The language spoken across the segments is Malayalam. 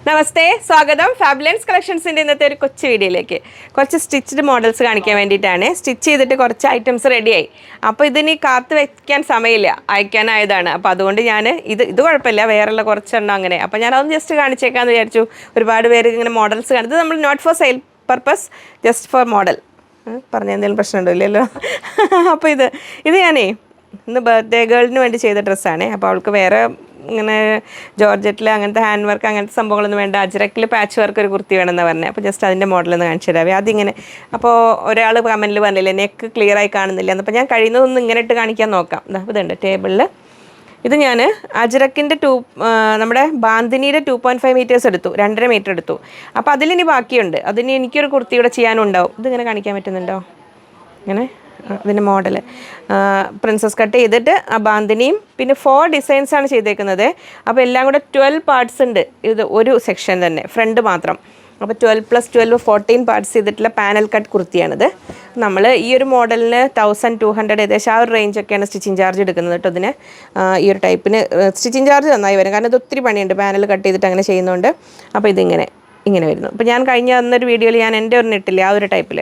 നമസ്തേ, സ്വാഗതം. ഫാബ്ലൈൻസ് കളക്ഷൻസിൻ്റെ ഇന്നത്തെ ഒരു കൊച്ചു വീഡിയോയിലേക്ക് കുറച്ച് സ്റ്റിച്ച്ഡ് മോഡൽസ് കാണിക്കാൻ വേണ്ടിയിട്ടാണ്. സ്റ്റിച്ച് ചെയ്തിട്ട് കുറച്ച് ഐറ്റംസ് റെഡിയായി. അപ്പോൾ ഇതിനി കാത്തു വയ്ക്കാൻ സമയമില്ല, അയക്കാനായതാണ്. അപ്പോൾ അതുകൊണ്ട് ഞാൻ ഇത് കുഴപ്പമില്ല, വേറെയുള്ള കുറച്ചെണ്ണം അങ്ങനെ. അപ്പോൾ ഞാനതൊന്ന് ജസ്റ്റ് കാണിച്ചേക്കാമെന്ന് വിചാരിച്ചു. ഒരുപാട് പേര് ഇങ്ങനെ മോഡൽസ് കാണും. ഇത് നമ്മൾ not for sale purpose, just for model. പറഞ്ഞ എന്തെങ്കിലും പ്രശ്നമുണ്ടോ? ഇല്ലല്ലോ. അപ്പോൾ ഇത് ഞാനേ ഇന്ന് ബർത്ത്ഡേ ഗേളിന് വേണ്ടി ചെയ്ത ഡ്രസ്സാണ്. അപ്പോൾ അവൾക്ക് വേറെ ഇങ്ങനെ ജോർജറ്റിൽ അങ്ങനത്തെ ഹാൻഡ് വർക്ക് അങ്ങനത്തെ സംഭവങ്ങളൊന്നും വേണ്ട, അജ്രക്കിൽ പാച്ച് വർക്ക് ഒരു കുർത്തി വേണമെന്ന് പറഞ്ഞത്. അപ്പോൾ ജസ്റ്റ് അതിൻ്റെ മോഡലൊന്ന് കാണിച്ചു തരാവേ. അതിങ്ങനെ അപ്പോൾ ഒരാൾ കമൻറ്റിൽ പറഞ്ഞില്ലേ നെക്ക് ക്ലിയർ ആയി കാണുന്നില്ല എന്നപ്പോൾ ഞാൻ കഴിയുന്നതൊന്നും ഇങ്ങനെ ഇട്ട് കാണിക്കാൻ നോക്കാം. ഇതുണ്ട് ടേബിളിൽ. ഇത് ഞാൻ അജ്രക്കിൻ്റെ നമ്മുടെ ബാന്തിനിയുടെ 2.5 മീറ്റേഴ്സ് എടുത്തു, 2.5 മീറ്റർ എടുത്തു. അപ്പോൾ അതിലിനി ബാക്കിയുണ്ട്. അതിന് എനിക്കൊരു കുർത്തി കൂടെ ചെയ്യാനുണ്ടാവും. ഇതിങ്ങനെ കാണിക്കാൻ പറ്റുന്നുണ്ടോ? ഇങ്ങനെ അതിൻ്റെ മോഡൽ പ്രിൻസസ് കട്ട് ചെയ്തിട്ട് ആ ബാന്തിനിയും പിന്നെ 4 ഡിസൈൻസാണ് ചെയ്തേക്കുന്നത്. അപ്പോൾ എല്ലാം കൂടെ 12 പാർട്സ് ഉണ്ട്. ഇത് ഒരു സെക്ഷൻ തന്നെ, ഫ്രണ്ട് മാത്രം. അപ്പോൾ 12 + 12 14 പാർട്സ് ചെയ്തിട്ടുള്ള പാനൽ കട്ട് കുർത്തിയാണിത്. നമ്മൾ ഈ ഒരു മോഡലിന് 1200 ഏകദേശം ആ ഒരു റേഞ്ചൊക്കെയാണ് സ്റ്റിച്ചിങ് ചാർജ് എടുക്കുന്നത് കേട്ടോ. ഇതിന് ഈ ഒരു ടൈപ്പിന് സ്റ്റിച്ചിങ് ചാർജ് നന്നായി വരും, കാരണം ഇത് ഒത്തിരി പണിയുണ്ട് പാനൽ കട്ട് ചെയ്തിട്ട് അങ്ങനെ ചെയ്യുന്നതുകൊണ്ട്. അപ്പോൾ ഇങ്ങനെ വരുന്നു. അപ്പോൾ ഞാൻ കഴിഞ്ഞ അന്നൊരു വീഡിയോയിൽ ഞാൻ എൻ്റെ ഒരു ഇട്ടില്ലേ ആ ഒരു ടൈപ്പിൽ.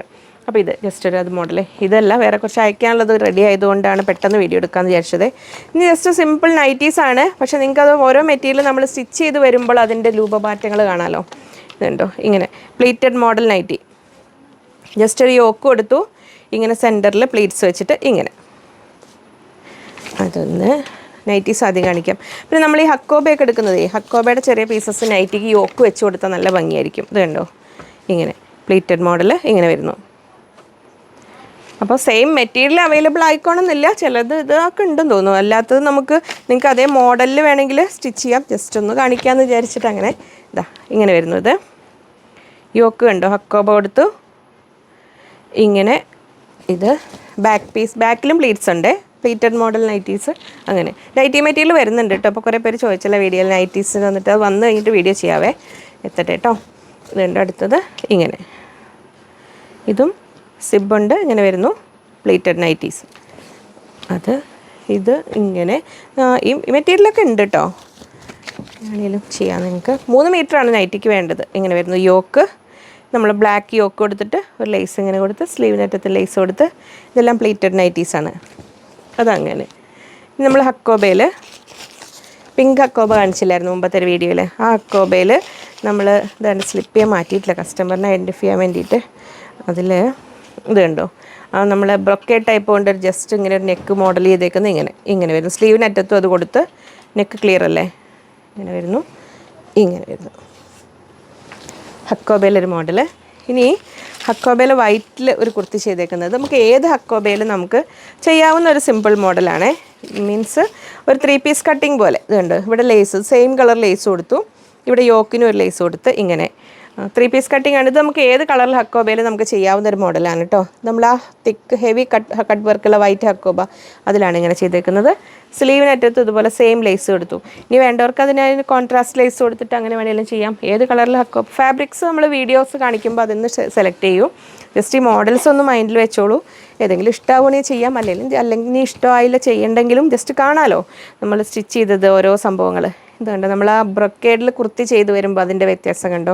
അപ്പോൾ ഇത് ജസ്റ്റ് ഒരു അത് മോഡൽ. ഇതല്ല, വേറെ കുറച്ച് അയക്കാനുള്ളത് റെഡി ആയതുകൊണ്ടാണ് പെട്ടെന്ന് വീഡിയോ എടുക്കാമെന്ന് വിചാരിച്ചത്. ഇനി ജസ്റ്റ് സിമ്പിൾ നൈറ്റീസാണ്. പക്ഷേ നിങ്ങൾക്കത് ഓരോ മെറ്റീരിയൽ നമ്മൾ സ്റ്റിച്ച് ചെയ്ത് വരുമ്പോൾ അതിൻ്റെ രൂപമാറ്റങ്ങൾ കാണാമല്ലോ. ഇതുണ്ടോ ഇങ്ങനെ പ്ലീറ്റഡ് മോഡൽ നൈറ്റി. ജസ്റ്റ് ഒരു യോക്ക് എടുത്തു, ഇങ്ങനെ സെൻറ്ററിൽ പ്ലീറ്റ്സ് വെച്ചിട്ട് ഇങ്ങനെ. അതൊന്ന് നൈറ്റീസ് ആദ്യം കാണിക്കാം. പിന്നെ നമ്മൾ ഈ ഹക്കോബയൊക്കെ എടുക്കുന്നത്, ഹക്കോബയുടെ ചെറിയ പീസസ് നൈറ്റിക്ക് യോക്ക് വെച്ച് കൊടുത്താൽ നല്ല ഭംഗിയായിരിക്കും. ഇത് കണ്ടോ ഇങ്ങനെ പ്ലീറ്റഡ് മോഡൽ ഇങ്ങനെ വരുന്നു. അപ്പോൾ സെയിം മെറ്റീരിയൽ അവൈലബിൾ ആയിക്കോണമെന്നില്ല, ചിലത് ഇതൊക്കെ ഉണ്ടെന്ന് തോന്നുന്നു. അല്ലാത്തത് നിങ്ങൾക്ക് അതേ മോഡലിൽ വേണമെങ്കിൽ സ്റ്റിച്ച് ചെയ്യാം. ജസ്റ്റ് ഒന്ന് കാണിക്കാമെന്ന് വിചാരിച്ചിട്ട് അങ്ങനെ ഇങ്ങനെ വരുന്നു. ഇത് യോക്ക് കണ്ടോ, ഹക്കോബ കൊടുത്തു ഇങ്ങനെ. ഇത് ബാക്ക് പീസ്, ബാക്കിലും പ്ലീറ്റ്സ് ഉണ്ട്, പ്ലീറ്റഡ് മോഡൽ നൈറ്റീസ്. അങ്ങനെ നൈറ്റി മെറ്റീരിയൽ വരുന്നുണ്ട് കേട്ടോ. അപ്പോൾ കുറേ പേര് ചോദിച്ചല്ലോ വീഡിയോയിൽ നൈറ്റീസ് വന്നിട്ട്, അത് വന്ന് കഴിഞ്ഞിട്ട് വീഡിയോ ചെയ്യാവേ, എത്തട്ടെ കേട്ടോ. ഇതുണ്ട് അടുത്തത് ഇങ്ങനെ. ഇതും സിബുണ്ട്, ഇങ്ങനെ വരുന്നു പ്ലീറ്റഡ് നൈറ്റീസ്. ഇത് ഇങ്ങനെ ഈ മെറ്റീരിയലൊക്കെ ഉണ്ട് കേട്ടോ. ആണെങ്കിലും ചെയ്യാം നിങ്ങൾക്ക്. 3 മീറ്ററാണ് നൈറ്റിക്ക് വേണ്ടത്. ഇങ്ങനെ വരുന്നു യോക്ക്. നമ്മൾ ബ്ലാക്ക് യോക്ക് കൊടുത്തിട്ട് ഒരു ലേസ് ഇങ്ങനെ കൊടുത്ത്, സ്ലീവിനറ്റത്ത് ലേസ് കൊടുത്ത്, ഇതെല്ലാം പ്ലീറ്റഡ് നൈറ്റീസാണ്. അതങ്ങനെ. നമ്മൾ ഹക്കോബയിൽ പിങ്ക് ഹക്കോബ കാണിച്ചില്ലായിരുന്നു മുമ്പത്തെ ഒരു വീഡിയോയിൽ. ആ ഹക്കോബയിൽ നമ്മൾ ഇതാണ് സ്ലിപ്പ് ചെയ്യാൻ മാറ്റിയിട്ടില്ല, കസ്റ്റമറിനെ ഐഡൻറ്റിഫൈ ചെയ്യാൻ വേണ്ടിയിട്ട്. അതിൽ ഇത് കണ്ടോ, നമ്മൾ ബ്രൊക്കേഡ് ടൈപ്പ് കൊണ്ട് ജസ്റ്റ് ഇങ്ങനെ ഒരു നെക്ക് മോഡൽ ചെയ്തേക്കുന്നത് ഇങ്ങനെ വരുന്നു. സ്ലീവിനറ്റത്തും അത് കൊടുത്ത്, നെക്ക് ക്ലിയർ അല്ലേ, ഇങ്ങനെ വരുന്നു. ഹക്കോബയിലൊരു മോഡൽ. ഇനി ഹക്കോബയിൽ വൈറ്റിൽ ഒരു കുർത്തി ചെയ്തേക്കുന്നത്, നമുക്ക് ഏത് ഹക്കോബയിലും നമുക്ക് ചെയ്യാവുന്ന ഒരു സിമ്പിൾ മോഡലാണ്. മീൻസ് ഒരു 3 പീസ് കട്ടിങ് പോലെ. ഇതുണ്ട് ഇവിടെ ലേസ്, സെയിം കളർ ലേസ് കൊടുത്തു, ഇവിടെ യോക്കിനും ഒരു ലേസ് കൊടുത്ത് ഇങ്ങനെ 3 പീസ് കട്ടിങ് ആണ്. ഇത് നമുക്ക് ഏത് കളറിൽ ഹക്കോബയിൽ നമുക്ക് ചെയ്യാവുന്ന ഒരു മോഡലാണ് കേട്ടോ. നമ്മൾ ആ തിക്ക് ഹെവി കട്ട് വർക്കുള്ള വൈറ്റ് ഹക്കോബ അതിലാണ് ഇങ്ങനെ ചെയ്തേക്കുന്നത്. സ്ലീവിനറ്റത്ത് ഇതുപോലെ സെയിം ലേസ് കൊടുത്തു. ഇനി വേണ്ടവർക്ക് അതിന് കോൺട്രാസ്റ്റ് ലേസ് കൊടുത്തിട്ട് അങ്ങനെ വേണമെങ്കിലും ചെയ്യാം. ഏത് കളറിൽ ഹക്കോബ ഫാബ്രിക്സ് നമ്മൾ വീഡിയോസ് കാണിക്കുമ്പോൾ അതിന്ന് സെലക്ട് ചെയ്യൂ. ജസ്റ്റ് ഈ മോഡൽസ് ഒന്ന് മൈൻഡിൽ വെച്ചോളൂ. ഏതെങ്കിലും ഇഷ്ടമാവുകയാണെങ്കിൽ ചെയ്യാം, അല്ലെങ്കിൽ ഇനി ഇഷ്ടമായില്ല ചെയ്യണ്ടെങ്കിലും ജസ്റ്റ് കാണാമല്ലോ നമ്മൾ സ്റ്റിച്ച് ചെയ്തത് ഓരോ സംഭവങ്ങൾ. ഇതുണ്ട് നമ്മൾ ആ ബ്രൊക്കേഡിൽ കുർത്തി ചെയ്ത് വരുമ്പോൾ അതിൻ്റെ വ്യത്യാസം കണ്ടോ.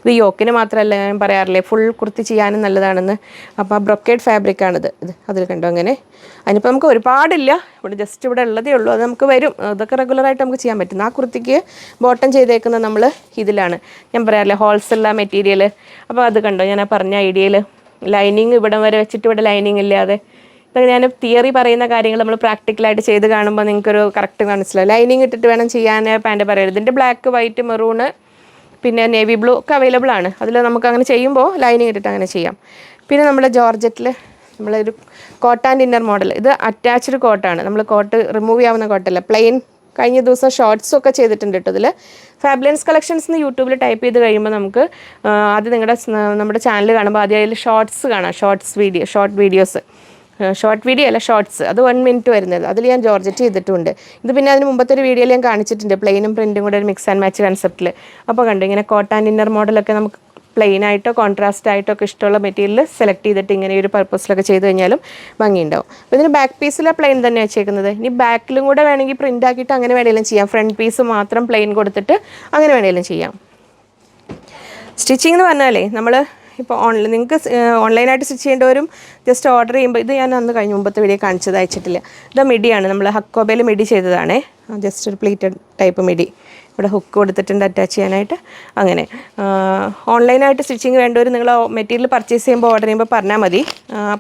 ഇത് യോക്കിന് മാത്രമല്ല, ഞാൻ പറയാറില്ലേ ഫുൾ കുർത്തി ചെയ്യാനും നല്ലതാണെന്ന്. അപ്പോൾ ആ ബ്രൊക്കേഡ് ഫാബ്രിക്കാണിത്. അതിൽ കണ്ടോ അങ്ങനെ. അതിനിപ്പോൾ നമുക്ക് ഒരുപാടില്ല, ഇവിടെ ജസ്റ്റ് ഇവിടെ ഉള്ളതേ ഉള്ളൂ. അത് നമുക്ക് വരും, അതൊക്കെ റെഗുലറായിട്ട് നമുക്ക് ചെയ്യാൻ പറ്റും. ആ കുർത്തിക്ക് ബോട്ടം ചെയ്തേക്കുന്നത് നമ്മൾ ഇതിലാണ്, ഞാൻ പറയാറില്ലേ ഹോൾസുള്ള മെറ്റീരിയൽ. അപ്പോൾ അത് കണ്ടോ, ഞാൻ ആ പറഞ്ഞ ഐഡിയയിൽ ലൈനിങ് ഇവിടം വരെ വെച്ചിട്ട് ഇവിടെ ലൈനിങ് ഇല്ലാതെ. ഇതൊക്കെ ഞാൻ തിയറി പറയുന്ന കാര്യങ്ങൾ നമ്മൾ പ്രാക്ടിക്കലായിട്ട് ചെയ്ത് കാണുമ്പോൾ നിങ്ങൾക്കൊരു കറക്റ്റ് മനസ്സിലാവും. ലൈനിങ് ഇട്ടിട്ട് വേണം ചെയ്യാൻ പാൻറ്റ് പറയരുത്. ഇതിൻ്റെ ബ്ലാക്ക്, വൈറ്റ്, മെറൂണ് പിന്നെ നേവി ബ്ലൂ ഒക്കെ അവൈലബിൾ ആണ്. അതിൽ നമുക്ക് അങ്ങനെ ചെയ്യുമ്പോൾ ലൈനിങ് ഇട്ടിട്ട് അങ്ങനെ ചെയ്യാം. പിന്നെ നമ്മുടെ ജോർജറ്റിൽ നമ്മളൊരു കോട്ട് ആൻഡ് ഇന്നർ മോഡൽ. ഇത് അറ്റാച്ച്ഡ് കോട്ടാണ്, നമ്മൾ കോട്ട് റിമൂവ് ചെയ്യാവുന്ന കോട്ടല്ല, പ്ലെയിൻ. കഴിഞ്ഞ ദിവസം ഷോർട്സും ഒക്കെ ചെയ്തിട്ടുണ്ട് കേട്ടോ. ഇതിൽ ഫാബ്ലൈൻസ് കളക്ഷൻസ് എന്ന് യൂട്യൂബിൽ ടൈപ്പ് ചെയ്ത് കഴിയുമ്പോൾ നമുക്ക് ആദ്യം നമ്മുടെ ചാനൽ കാണുമ്പോൾ ആദ്യം അതിൽ ഷോർട്സ് കാണാം. ഷോർട്ട് വീഡിയോ അല്ല, ഷോർട്സ്. അത് 1 മിനിറ്റ് വരുന്നത്. അതിൽ ഞാൻ ജോർജറ്റ് ചെയ്തിട്ടുണ്ട്. ഇത് പിന്നെ അതിന് മുമ്പത്തെ ഒരു വീഡിയോയിൽ ഞാൻ കാണിച്ചിട്ടുണ്ട്, പ്ലെയിനും പ്രിൻറ്റും കൂടെ ഒരു മിക്സ് ആൻഡ് മാച്ച് കൺസെപ്റ്റിൽ. അപ്പോൾ കണ്ടു ഇങ്ങനെ കോട്ട് ആൻഡ് ഇന്നർ മോഡലൊക്കെ നമുക്ക് പ്ലെയിൻ ആയിട്ടോ കോൺട്രാസ്റ്റ് ആയിട്ടോ ഒക്കെ ഇഷ്ടമുള്ള മെറ്റീരിയൽ സെലക്ട് ചെയ്തിട്ട് ഇങ്ങനെ ഒരു പർപ്പസിലൊക്കെ ചെയ്ത് കഴിഞ്ഞാലും ഭംഗിയുണ്ടാവും. അപ്പോൾ ഇതിന് ബാക്ക് പീസിലെ പ്ലെയിൻ തന്നെ വെച്ചേക്കുന്നത്. ഇനി ബാക്കിലും കൂടെ വേണമെങ്കിൽ പ്രിൻ്റ് ആക്കിയിട്ട് അങ്ങനെ വേണമെങ്കിലും ചെയ്യാം. ഫ്രണ്ട് പീസ് മാത്രം പ്ലെയിൻ കൊടുത്തിട്ട് അങ്ങനെ വേണമെങ്കിലും ചെയ്യാം. സ്റ്റിച്ചിങ് എന്ന് പറഞ്ഞാലേ നമ്മൾ ഇപ്പോൾ നിങ്ങൾക്ക് ഓൺലൈനായിട്ട് സ്റ്റിച്ച് ചെയ്യേണ്ടവരും ജസ്റ്റ് ഓർഡർ ചെയ്യുമ്പോൾ ഇത് ഞാൻ അന്ന് കഴിഞ്ഞ മുമ്പത്തെ വീഡിയോ കാണിച്ചത് അയച്ചിട്ടില്ല. ഇത് മിഡിയാണ്, നമ്മൾ ഹക്കോബയിൽ മിഡി ചെയ്തതാണേ, ജസ്റ്റ് ഒരു പ്ലീറ്റഡ് ടൈപ്പ് മിഡി. ഇവിടെ ഹുക്ക് കൊടുത്തിട്ടുണ്ട് അറ്റാച്ച് ചെയ്യാനായിട്ട്. അങ്ങനെ ഓൺലൈനായിട്ട് സ്റ്റിച്ചിങ് വേണ്ടവർ നിങ്ങൾ മെറ്റീരിയൽ പർച്ചേസ് ചെയ്യുമ്പോൾ ഓർഡർ ചെയ്യുമ്പോൾ പറഞ്ഞാൽ മതി,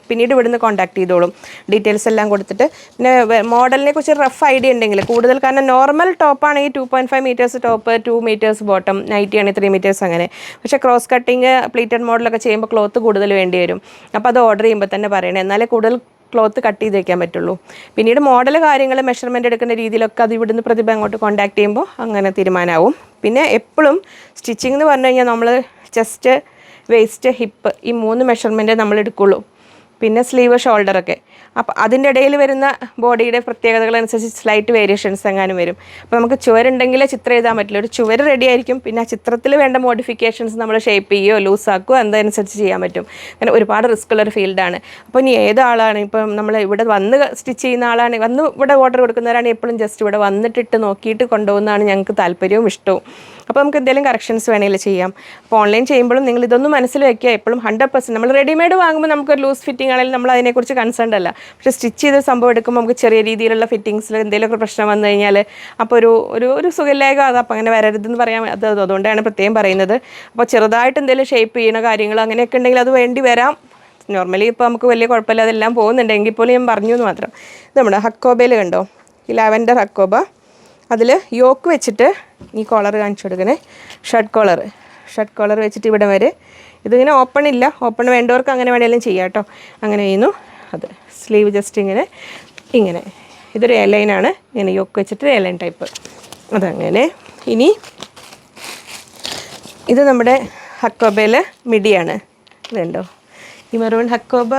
പിന്നീട് ഇവിടുന്ന് കോൺടാക്ട് ചെയ്തോളും, ഡീറ്റെയിൽസ് എല്ലാം കൊടുത്തിട്ട്. പിന്നെ മോഡലിനെ കുറിച്ച് റഫ് ഐഡിയ ഉണ്ടെങ്കിൽ കൂടുതൽ, കാരണം നോർമൽ ടോപ്പാണെങ്കിൽ 2.5 metres top, 2 metres bottom, nighty ആണെങ്കിൽ 3 മീറ്റേഴ്സ് അങ്ങനെ. പക്ഷേ ക്രോസ് കട്ടിങ് പ്ലീറ്റഡ് മോഡലൊക്കെ ചെയ്യുമ്പോൾ ക്ലോത്ത് കൂടുതൽ വേണ്ടി വരും. അപ്പോൾ അത് ഓർഡർ ചെയ്യുമ്പോൾ തന്നെ പറയണേ, എന്നാലേ കൂടുതൽ ക്ലോത്ത് കട്ട് ചെയ്ത് വയ്ക്കാൻ പറ്റുള്ളൂ. പിന്നീട് മോഡൽ കാര്യങ്ങൾ മെഷർമെൻറ്റ് എടുക്കുന്ന രീതിയിലൊക്കെ അത് ഇവിടുന്ന് പ്രതിഭ അങ്ങോട്ട് കോൺടാക്ട് ചെയ്യുമ്പോൾ അങ്ങനെ തീരുമാനമാവും. പിന്നെ എപ്പോഴും സ്റ്റിച്ചിങ് എന്ന് പറഞ്ഞു കഴിഞ്ഞാൽ നമ്മൾ ചെസ്റ്റ്, വേസ്റ്റ്, ഹിപ്പ് ഈ 3 മെഷർമെൻറ്റേ നമ്മൾ എടുക്കുള്ളൂ. പിന്നെ സ്ലീവ്, ഷോൾഡറൊക്കെ. അപ്പോൾ അതിൻ്റെ ഇടയിൽ വരുന്ന ബോഡിയുടെ പ്രത്യേകതകളനുസരിച്ച് സ്ലൈറ്റ് വേരിയേഷൻസ് എങ്ങാനും വരും. അപ്പോൾ നമുക്ക് ചുവരുണ്ടെങ്കിൽ ചിത്രം എഴുതാൻ പറ്റില്ല, ഒരു ചുവർ റെഡി ആയിരിക്കും, പിന്നെ ആ ചിത്രത്തിൽ വേണ്ട മോഡിഫിക്കേഷൻസ് നമ്മൾ ഷേപ്പ് ചെയ്യുകയോ ലൂസാക്കുകയോ അതനുസരിച്ച് ചെയ്യാൻ പറ്റും. അങ്ങനെ ഒരുപാട് റിസ്ക് ഉള്ളൊരു ഫീൽഡാണ്. അപ്പോൾ ഇനി ഏതാളാണ്, ഇപ്പം നമ്മൾ ഇവിടെ വന്ന് സ്റ്റിച്ച് ചെയ്യുന്ന ആളാണ്, വന്ന് ഇവിടെ ഓർഡർ കൊടുക്കുന്നവരാണ് എപ്പോഴും ജസ്റ്റ് ഇവിടെ വന്നിട്ടിട്ട് നോക്കിയിട്ട് കൊണ്ടുപോകുന്നതാണ് ഞങ്ങൾക്ക് താല്പര്യവും ഇഷ്ടവും. അപ്പോൾ നമുക്ക് എന്തെങ്കിലും കറക്ഷൻസ് വേണമെങ്കിൽ ചെയ്യാം. അപ്പോൾ ഓൺലൈൻ ചെയ്യുമ്പോഴും നിങ്ങൾ ഇതൊന്നും മനസ്സിൽ വയ്ക്കുക, എപ്പോഴും 100%. നമ്മൾ റെഡിമെയ്ഡ് വാങ്ങുമ്പോൾ നമുക്കൊരു ലൂസ് ഫിറ്റിംഗ് ആണെങ്കിൽ നമ്മൾ അതിനെക്കുറിച്ച് കൺസേൺഡ് അല്ല. പക്ഷേ സ്റ്റിച്ച് ചെയ്ത സംഭവം എടുക്കുമ്പോൾ നമുക്ക് ചെറിയ രീതിയിലുള്ള ഫിറ്റിങ്സിൽ എന്തെങ്കിലുമൊക്കെ പ്രശ്നം വന്നു കഴിഞ്ഞാൽ അപ്പോൾ ഒരു സുഖമില്ലായ്ക, അത് അപ്പോൾ അങ്ങനെ വരരുതെന്ന് പറയാം. അതുകൊണ്ടാണ് പ്രത്യേകം പറയുന്നത്. അപ്പോൾ ചെറുതായിട്ട് എന്തെങ്കിലും ഷേപ്പ് ചെയ്യുന്ന കാര്യങ്ങൾ അങ്ങനെയൊക്കെ ഉണ്ടെങ്കിൽ അത് വേണ്ടി വരാം. നോർമലി ഇപ്പോൾ നമുക്ക് വലിയ കുഴപ്പമില്ല, അതെല്ലാം പോകുന്നുണ്ടെങ്കിൽ പോലും ഞാൻ പറഞ്ഞു എന്ന് മാത്രം. ഇത് നമ്മുടെ ഹക്കോബയിൽ കണ്ടോ, ഈ ലാവൻഡർ ഹക്കോബ, അതിൽ യോക്ക് വെച്ചിട്ട് ഈ കോളർ കാണിച്ചു കൊടുക്കണേ, ഷർട്ട് കോളർ വെച്ചിട്ട് ഇവിടെ വരെ. ഇതിങ്ങനെ ഓപ്പൺ ഇല്ല, ഓപ്പൺ വേണ്ടവർക്ക് അങ്ങനെ വേണമെങ്കിലും ചെയ്യാം കേട്ടോ. അങ്ങനെ ചെയ്യുന്നു. അത് സ്ലീവ് ജസ്റ്റ് ഇങ്ങനെ ഇതൊരു എയർലൈനാണ്, ഇങ്ങനെ യോക്ക് വെച്ചിട്ട് എയർലൈൻ ടൈപ്പ്, അതങ്ങനെ. ഇനി ഇത് നമ്മുടെ ഹക്കോബയിൽ മിഡിയാണ്. ഇതുണ്ടോ, ഈ മെറൂൺ ഹക്കോബ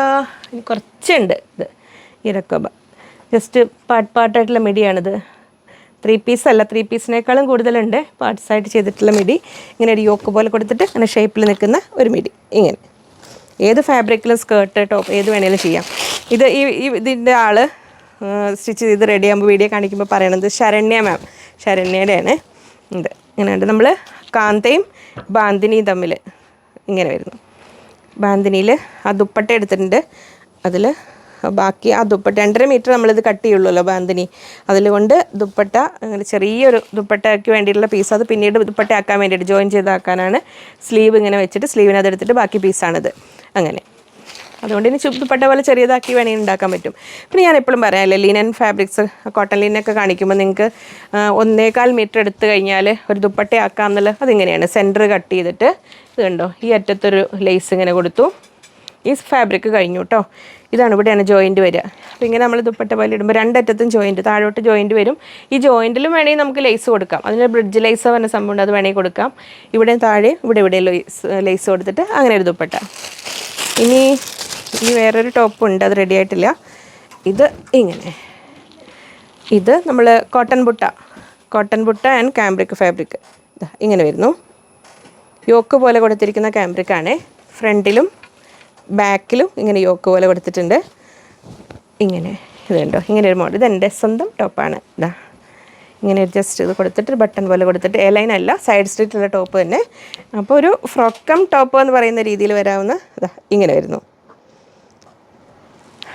കുറച്ചുണ്ട്. ഇത് ഈ ഹക്കോബ ജസ്റ്റ് പാർട്ടായിട്ടുള്ള മിഡിയാണിത്. 3 പീസ് അല്ല, 3 പീസിനേക്കാളും കൂടുതലുണ്ട് പാർട്സായിട്ട് ചെയ്തിട്ടുള്ള മിഡി. ഇങ്ങനെ ഒരു യോക്ക് പോലെ കൊടുത്തിട്ട് അങ്ങനെ ഷേപ്പിൽ നിൽക്കുന്ന ഒരു മിഡി. ഇങ്ങനെ ഏത് ഫാബ്രിക്കിലും സ്കേർട്ട്, ടോപ്പ് ഏത് വേണേലും ചെയ്യാം. ഇതിൻ്റെ ആൾ സ്റ്റിച്ച് ചെയ്ത് റെഡിയാകുമ്പോൾ വീഡിയോ കാണിക്കുമ്പോൾ പറയണത് ശരണ്യ മാം, ശരണ്യയുടെയാണ്. ഇത് ഇങ്ങനെയുണ്ട്. നമ്മൾ കാന്തയും ബാന്തിനിയും തമ്മിൽ ഇങ്ങനെ വരുന്നു. ബാന്തിനിയിൽ ആ ദുപ്പട്ട എടുത്തിട്ടുണ്ട്, അതിൽ ബാക്കി ആ ദുപ്പട്ട 2.5 മീറ്റർ നമ്മളിത് കട്ട് ചെയ്യുള്ളൂല്ലോ ബാന്തിനി, അതിലുകൊണ്ട് ദുപ്പട്ട അങ്ങനെ ചെറിയൊരു ദുപ്പട്ടയ്ക്ക് വേണ്ടിയിട്ടുള്ള പീസ്, അത് പിന്നീട് ദുപ്പട്ട ആക്കാൻ വേണ്ടിയിട്ട് ജോയിൻ ചെയ്താക്കാനാണ് സ്ലീവ് ഇങ്ങനെ വെച്ചിട്ട് സ്ലീവിനത് എടുത്തിട്ട് ബാക്കി പീസാണിത്. അങ്ങനെ അതുകൊണ്ട് ഇനി ദുപ്പട്ട പോലെ ചെറിയതാക്കി വേണമെങ്കിൽ ഉണ്ടാക്കാൻ പറ്റും. പിന്നെ ഞാൻ എപ്പോഴും പറയാമല്ലോ, ലിനൻ ഫാബ്രിക്സ്, കോട്ടൺ ലിനൊക്കെ കാണിക്കുമ്പോൾ നിങ്ങൾക്ക് 1.25 മീറ്റർ എടുത്ത് കഴിഞ്ഞാൽ ഒരു ദുപ്പട്ട ആക്കാം എന്നുള്ളത് അതിങ്ങനെയാണ്. സെൻറ്റർ കട്ട് ചെയ്തിട്ട് ഇത് കണ്ടോ, ഈ അറ്റത്തൊരു ലേസ് ഇങ്ങനെ കൊടുത്തു. ഈ ഫാബ്രിക് കഴിഞ്ഞു കേട്ടോ. ഇതാണ് ഇവിടെയാണ് ജോയിൻറ്റ് വരിക. അപ്പോൾ ഇങ്ങനെ നമ്മൾ ദുപ്പട്ട പോലെ ഇടുമ്പോൾ 2 അറ്റത്തും ജോയിൻറ്റ്, താഴോട്ട് ജോയിൻറ്റ് വരും. ഈ ജോയിൻറ്റിലും വേണമെങ്കിൽ നമുക്ക് ലേസ് കൊടുക്കാം, അതിന് ബ്രിഡ്ജ് ലേസ് പറഞ്ഞ സംഭവമുണ്ട്, അത് വേണമെങ്കിൽ കൊടുക്കാം. ഇവിടെ താഴെ ഇവിടെ ലേസ് കൊടുത്തിട്ട് അങ്ങനെ ഒരു ദുപ്പട്ട. ഇനി വേറൊരു ടോപ്പുണ്ട്, അത് റെഡി ആയിട്ടില്ല. ഇത് ഇങ്ങനെ, ഇത് നമ്മൾ cotton butta and cambric fabric ഇങ്ങനെ വരുന്നു. യോക്ക് പോലെ കൊടുത്തിരിക്കുന്ന കാംബ്രിക്കാണ്. ഫ്രണ്ടിലും ബാക്കിലും ഇങ്ങനെ യോക്ക് പോലെ കൊടുത്തിട്ടുണ്ട്. ഇങ്ങനെ ഇത് കണ്ടോ, ഇങ്ങനെ ഒരു മോഡൽ. ഇതെൻ്റെ സ്വന്തം ടോപ്പാണ്. ഇതാ ഇങ്ങനെ ജസ്റ്റ് ഇത് കൊടുത്തിട്ട് ബട്ടൺ പോലെ കൊടുത്തിട്ട്, എയർലൈൻ അല്ല, സൈഡ് സ്റ്റിച്ചുള്ള ടോപ്പ് തന്നെ. അപ്പോൾ ഒരു ഫ്രോക്കം ടോപ്പ് എന്ന് പറയുന്ന രീതിയിൽ വരാവുന്ന ഇതാ ഇങ്ങനെ വരുന്നു.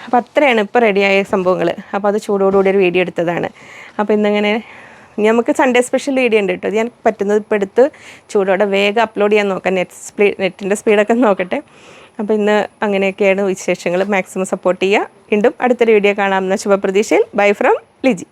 അപ്പോൾ അത്രയാണ് ഇപ്പോൾ റെഡിയായ സംഭവങ്ങൾ. അപ്പോൾ അത് ചൂടോടുകൂടി ഒരു വീഡിയോ എടുത്തതാണ്. അപ്പോൾ ഇന്നിങ്ങനെ നമുക്ക് സൺഡേ സ്പെഷ്യൽ വീഡിയോ ഉണ്ട് കേട്ടോ. ഞാൻ പറ്റുന്നത് ഇപ്പോൾ എടുത്ത് ചൂടോടെ വേഗം അപ്ലോഡ് ചെയ്യാൻ നോക്കാം, നെറ്റിൻ്റെ സ്പീഡൊക്കെ നോക്കട്ടെ. അപ്പോൾ ഇന്ന് അങ്ങനെയൊക്കെയാണ് വിശേഷങ്ങൾ. മാക്സിമം സപ്പോർട്ട് ചെയ്യുക. വീണ്ടും അടുത്തൊരു വീഡിയോ കാണാമെന്ന ശുഭപ്രതീക്ഷയിൽ. Bye from Liji.